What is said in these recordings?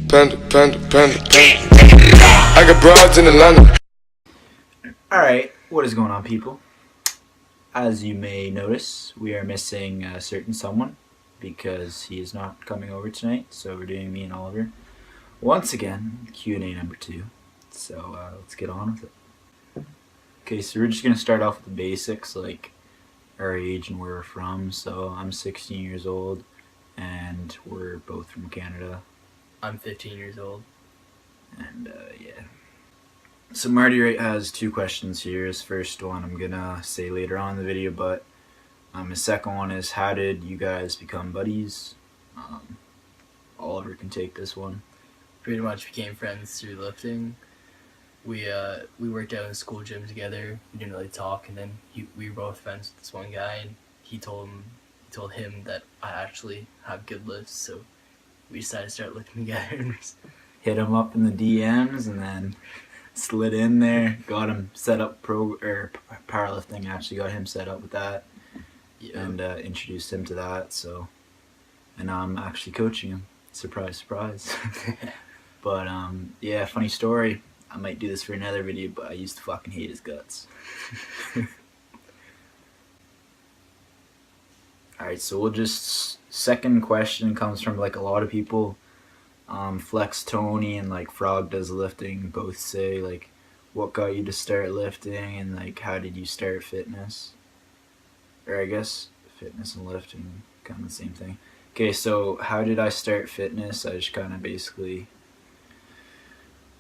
Panda, panda, panda, panda. I got broads in Atlanta. Alright, what is going on, people? As you may notice, we are missing a certain someone because he is not coming over tonight, so we're doing me and Oliver once again, Q&A number 2. So let's get on with it. Okay, so we're just going to start off with the basics, like our age and where we're from. So I'm 16 years old, and we're both from Canada. I'm 15 years old. And yeah. So Marty Wright has 2 questions here. His first one I'm gonna say later on in the video, but his second one is, how did you guys become buddies? Oliver can take this one. Pretty much became friends through lifting. We worked out in the school gym together. We didn't really talk, and then we were both friends with this one guy, and he told him that I actually have good lifts, so we decided to start lifting together. Hit him up in the DMs, and then slid in there, got him set up powerlifting. Actually got him set up with that, yeah. And introduced him to that. So, and I'm actually coaching him. Surprise, surprise. But yeah, funny story. I might do this for another video, but I used to fucking hate his guts. Alright, so we'll just, second question comes from like a lot of people. Flex Tony and like Frog Does Lifting both say like, what got you to start lifting, and like how did you start fitness? Or I guess fitness and lifting kind of the same thing. Okay, so how did I start fitness? I just kind of basically,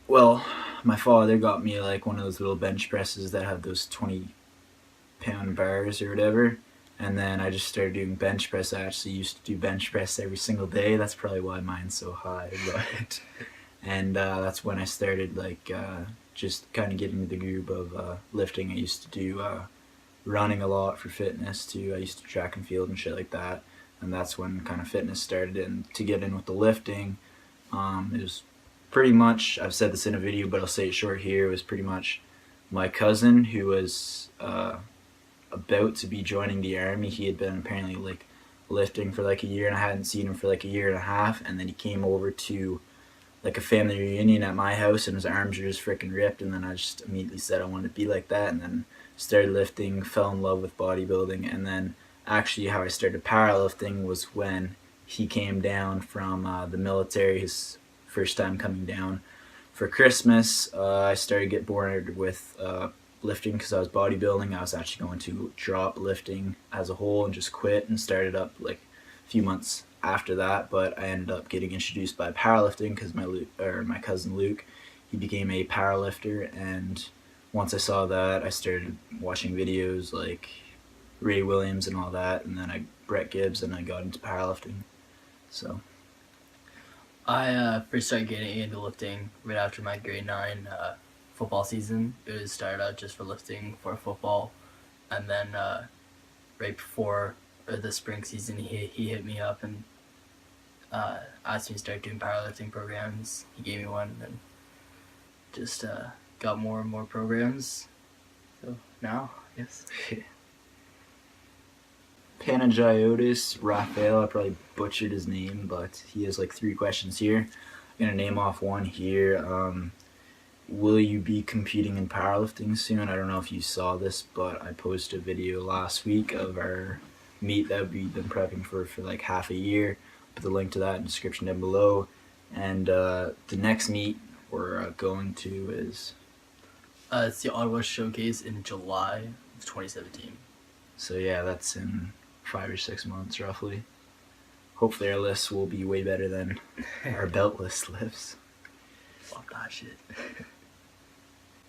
well, my father got me like one of those little bench presses that have those 20-pound bars or whatever. And then I just started doing bench press. I actually used to do bench press every single day. That's probably why mine's so high. But and that's when I started like just kind of getting into the groove of lifting. I used to do running a lot for fitness too. I used to track and field and shit like that. And that's when kind of fitness started. And to get in with the lifting, it was pretty much, I've said this in a video, but I'll say it short here. It was pretty much my cousin who was about to be joining the army. He had been apparently like lifting for like a year, and I hadn't seen him for like a year and a half, and then he came over to like a family reunion at my house, and his arms were just freaking ripped, and then I just immediately said I wanted to be like that, and then started lifting, fell in love with bodybuilding. And then actually how I started powerlifting was when he came down from the military, his first time coming down for Christmas. I started to get bored with lifting because I was bodybuilding. I was actually going to drop lifting as a whole and just quit, and started up like a few months after that. But I ended up getting introduced by powerlifting because my cousin Luke, he became a powerlifter, and once I saw that, I started watching videos like Ray Williams and all that, and then Brett Gibbs, and I got into powerlifting. So I first started getting into lifting right after my grade 9 football season. It was started out just for lifting for football, and then right before the spring season, he hit me up and asked me to start doing powerlifting programs. He gave me one, and then just got more and more programs. So now, yes. Panagiotis Raphael, I probably butchered his name, but he has like 3 questions here. I'm gonna name off one here. Will you be competing in powerlifting soon? I don't know if you saw this, but I posted a video last week of our meet that we've been prepping for like half a year. Put the link to that in the description down below. And the next meet we're going to is it's the Ottawa Showcase in July of 2017. So yeah, that's in 5 or 6 months roughly. Hopefully our lifts will be way better than our beltless lifts. Fuck that shit.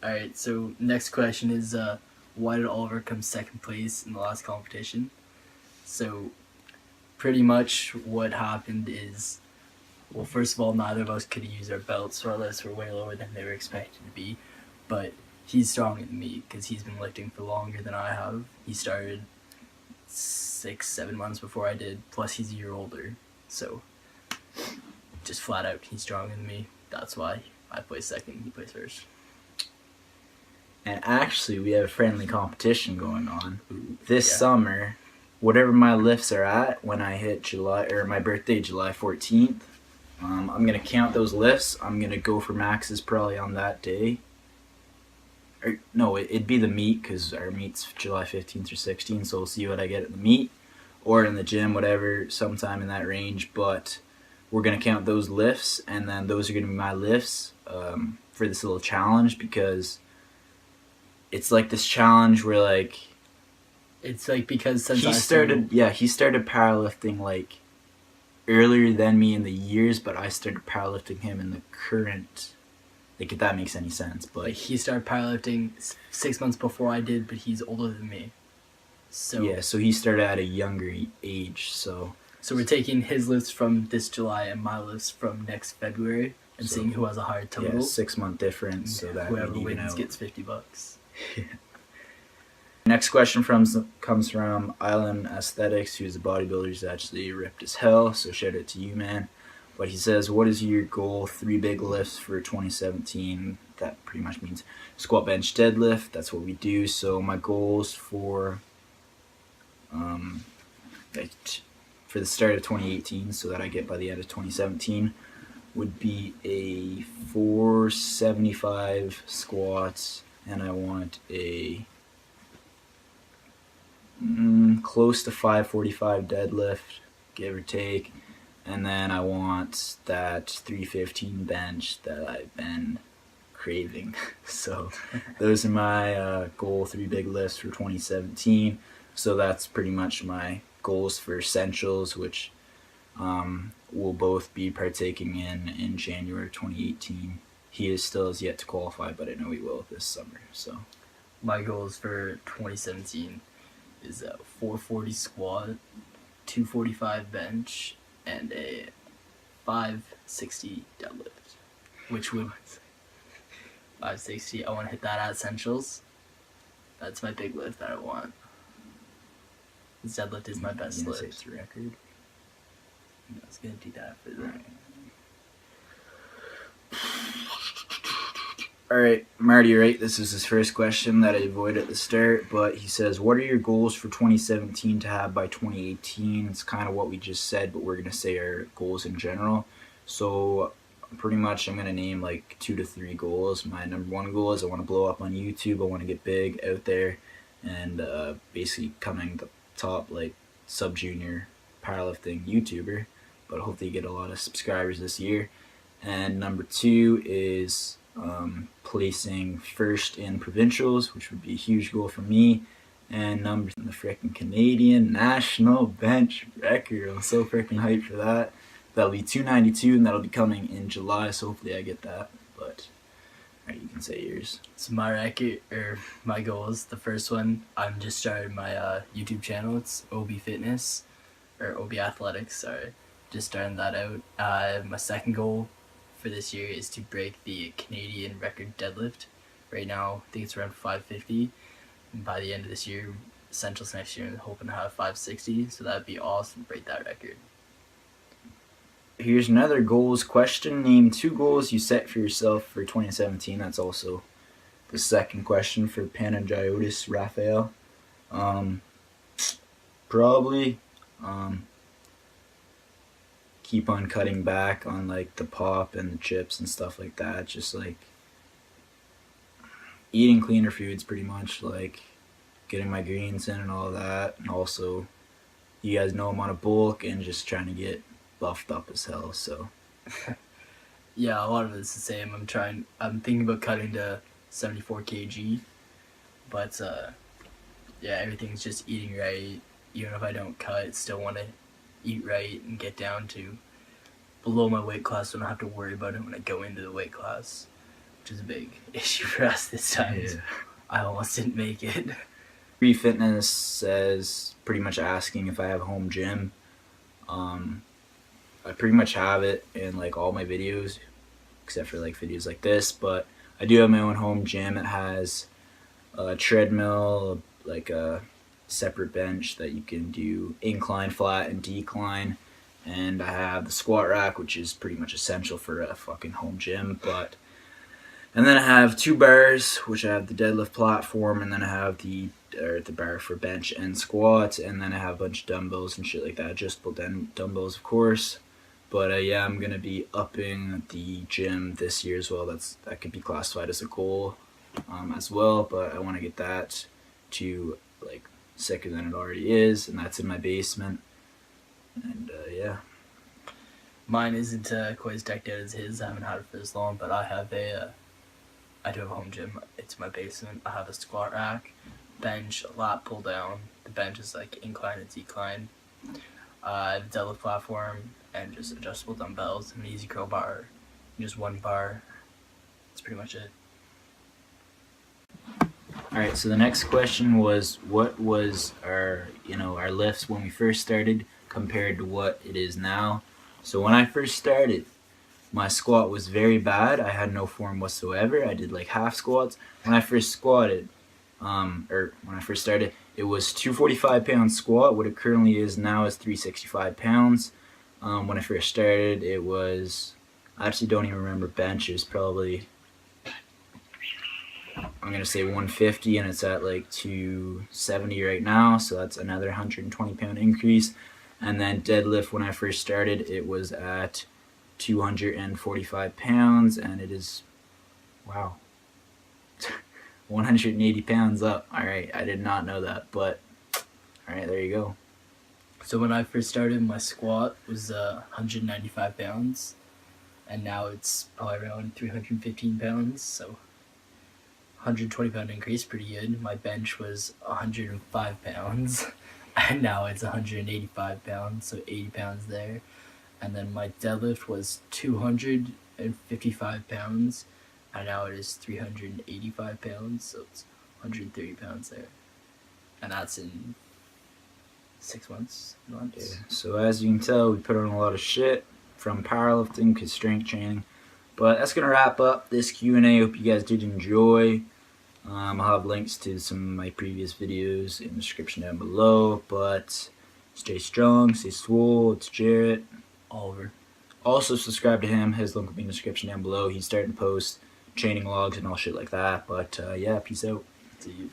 Alright, so next question is, why did Oliver come second place in the last competition? So pretty much what happened is, well, first of all, neither of us could use our belts, so our lifts were way lower than they were expected to be. But he's stronger than me because he's been lifting for longer than I have. He started 6-7 months before I did, plus he's a year older. So just flat out, he's stronger than me. That's why I placed second, he placed first. And actually, we have a friendly competition going on this summer. Whatever my lifts are at when I hit July, or my birthday, July 14th, I'm gonna count those lifts. I'm gonna go for maxes probably on that day. Or, no, it'd be the meet because our meet's July 15th or 16th, so we'll see what I get at the meet or in the gym, whatever, sometime in that range. But we're gonna count those lifts, and then those are gonna be my lifts for this little challenge, because it's like this challenge where like It's like because since he started powerlifting like earlier than me in the years, but I started powerlifting him in the current, like, if that makes any sense. But like he started powerlifting 6 months before I did, but he's older than me. So yeah, so he started at a younger age. So we're taking his lifts from this July and my lifts from next February, and seeing who has a higher total. Yeah, 6 month difference. So that whoever would even wins out. gets $50. Next question comes from Island Aesthetics, who's a bodybuilder who's actually ripped as hell. So shout out to you, man. But he says, what is your goal? 3 big lifts for 2017. That pretty much means squat, bench, deadlift. That's what we do. So my goals for the start of 2018, so that I get by the end of 2017, would be a 475 squats, and I want a close to 545 deadlift, give or take. And then I want that 315 bench that I've been craving. So those are my goal 3 big lifts for 2017. So that's pretty much my goals for Essentials, which we'll both be partaking in January 2018. He still has yet to qualify, but I know he will this summer. So my goals for 2017 is a 440 squat, 245 bench, and a 560 deadlift, which would 560. I want to hit that at Essentials. That's my big lift that I want. This deadlift is my best lift. It's a record. I was gonna do that for that. Alright, Marty, right? This is his first question that I avoided at the start, but he says, what are your goals for 2017 to have by 2018? It's kind of what we just said, but we're going to say our goals in general. So pretty much I'm going to name like 2 to 3 goals. My number 1 goal is I want to blow up on YouTube. I want to get big out there and basically becoming the top like sub-junior powerlifting YouTuber, but hopefully get a lot of subscribers this year. And number 2 is placing first in provincials, which would be a huge goal for me, and number the freaking Canadian national bench record. I'm so freaking hyped for that. That'll be 292, and that'll be coming in July, so hopefully I get that. But alright, you can say yours. So my record, or my goals, the first one, I'm just starting my YouTube channel. It's OB Fitness, or OB Athletics, sorry. Just starting that out. My second goal for this year is to break the Canadian record deadlift. Right now, I think it's around 550. And by the end of this year, Essentials next year, I'm hoping to have 560. So that'd be awesome to break that record. Here's another goals question. Name 2 goals you set for yourself for 2017. That's also the second question for Panagiotis Raphael. Probably keep on cutting back on like the pop and the chips and stuff like that. Just like eating cleaner foods, pretty much, like getting my greens in and all that. And also, you guys know I'm on a bulk and just trying to get buffed up as hell. So yeah, a lot of it's the same. I'm thinking about cutting to 74 kg, but yeah, everything's just eating right. Even if I don't cut, still want to eat right and get down to below my weight class, so I don't have to worry about it when I go into the weight class, which is a big issue for us this time. Yeah. I almost didn't make it. Free Fitness says, pretty much asking if I have a home gym. I pretty much have it in like all my videos, except for like videos like this, but I do have my own home gym. It has a treadmill, like a separate bench that you can do incline, flat, and decline, and I have the squat rack, which is pretty much essential for a fucking home gym. And then I have 2 bars, which I have the deadlift platform, and then I have the bar for bench and squats, and then I have a bunch of dumbbells and shit like that, adjustable dumbbells, of course. But yeah, I'm gonna be upping the gym this year as well. That could be classified as a goal as well. But I want to get that to like sicker than it already is, and that's in my basement. And yeah. Mine isn't quite as decked out as his. I haven't had it for as long, but I do have a home gym. It's my basement. I have a squat rack, bench, a lat pull down. The bench is like incline and decline. I have a deadlift platform and just adjustable dumbbells, an easy curl bar, and just one bar. That's pretty much it. All right. So the next question was, what was our lifts when we first started compared to what it is now? So when I first started, my squat was very bad. I had no form whatsoever. I did like half squats. When I first squatted, or when I first started, it was 245 pound squat. What it currently is now is 365 pounds. When I first started, it was, I actually don't even remember bench. It was probably, I'm going to say 150, and it's at like 270 right now. So that's another 120 pound increase. And then deadlift, when I first started, it was at 245 pounds, and it is, wow, 180 pounds up. All right, I did not know that, but all right, there you go. So when I first started, my squat was 195 pounds, and now it's probably around 315 pounds, so 120 pound increase, pretty good. My bench was 105 pounds, and now it's 185 pounds, so 80 pounds there. And then my deadlift was 255 pounds, and now it is 385 pounds, so it's 130 pounds there. And that's in 6 months. Yeah. So as you can tell, we put on a lot of shit from powerlifting to strength training. But that's gonna wrap up this Q&A. Hope you guys did enjoy. I'll have links to some of my previous videos in the description down below. But stay strong, stay swole. It's Jarrett. Oliver. Also subscribe to him. His link will be in the description down below. He's starting to post training logs and all shit like that. But yeah, peace out. See you.